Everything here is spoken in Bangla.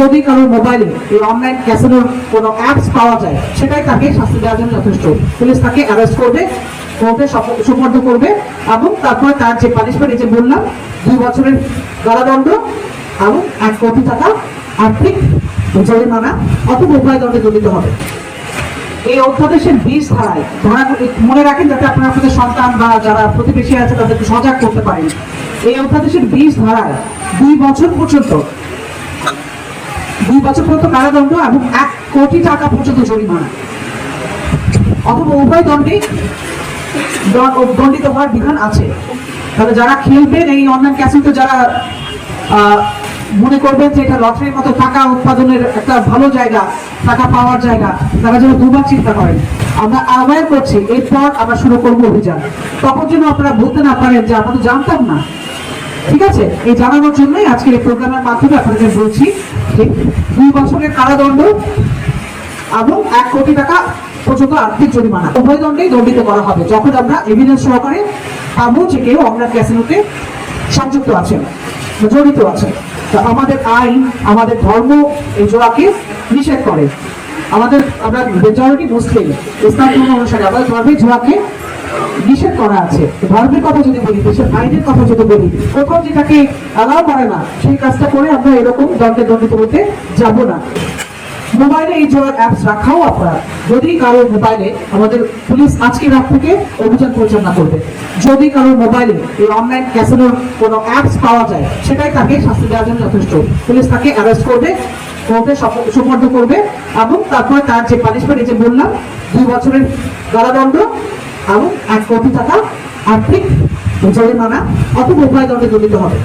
যদি কারোর মোবাইলে এই অনলাইন ক্যাসিনোর কোনো অ্যাপস পাওয়া যায়, সেটাই তাকে শাস্তি দেওয়ার জন্য যথেষ্ট। পুলিশ তাকে অ্যারেস্ট করবে, কোর্টে সুপর্দ করবে, এবং তারপরে তার যে পানিশমেন্ট, এই যে বললাম 2 বছরের কারাদণ্ড এবং 1 কোটি টাকা আর্থিক জরিমানা অথবা উভয় দণ্ডে দণ্ডিত হবে। এই অধ্যাদেশের 20 ধারায় মনে রাখেন, যাতে আপনারা আপনাদের সন্তান বা যারা প্রতিবেশী আছে তাদেরকে সজাগ করতে পারেন। এই অধ্যাদেশের 20 ধারায় 2 বছর পর্যন্ত কারাদণ্ড এবং 1 কোটি টাকা পর্যন্ত জরিমানা অথবা উভয় দণ্ডে দণ্ডিত হওয়ার বিধান আছে। তাহলে যারা খেলবেন এই অনলাইন ক্যাসিনোতে, যারা মনে করবেন যে এটা লটারির মতো টাকা উৎপাদনের একটা ভালো জায়গা, টাকা পাওয়ার জায়গা, তারা যেন দুবার চিন্তা করেন। আমরা আহ্বান করছি, এরপর আমরা শুরু করবো অভিযান। তখন যেন আপনারা বলতে না পারেন যে আমরা তো জানতাম না। ঠিক আছে, এই জানানোর জন্যই আজকের এই প্রোগ্রামের মাধ্যমে আপনাদের বলছি যে 2 বছরের কারাদণ্ড এবং 1 কোটি টাকা পর্যন্ত আর্থিক জরিমানা উভয় দণ্ডেই দণ্ডিত করা হবে, যখন আমরা এভিডেন্স সহকারে পাবো যে কেউ অনলাইন ক্যাসিনোতে সংযুক্ত আছেন, জড়িত আছেন। আমাদের আইন, আমাদের ধর্ম এই জোয়াকে নিষেধ করে। আমরা মেজরিটি মুসলিম, ইসলাম ধর্ম অনুসারে আমাদের ধর্মে জোয়াকে নিষেধ করা আছে। ধর্মের কথা যদি বলি, দেশের আইনের কথা যদি বলি, কোথাও যেটাকে অ্যালাউ করে না, সেই কাজটা করে আমরা এরকম দণ্ডে দণ্ডিত হতে যাব না। মোবাইলে এই জোয়ার অ্যাপস রাখাও আপনারা, যদি কারোর মোবাইলে, আমাদের পুলিশ আজকে রাত থেকে অভিযান পরিচালনা করবে। যদি কারোর মোবাইলে এই অনলাইন ক্যাসিনোর কোনো অ্যাপস পাওয়া যায়, সেটাই তাকে শাস্তি দেওয়ার জন্য যথেষ্ট। পুলিশ তাকে অ্যারেস্ট করবে, কোর্টে সুপর্দ করবে, এবং তারপরে তার যে পানিশমেন্ট, এই যে বললাম 2 বছরের কারাদণ্ড এবং 1 কোটি টাকা আর্থিক জরিমানা অথবা উভয় দণ্ডে দণ্ডিত হবে।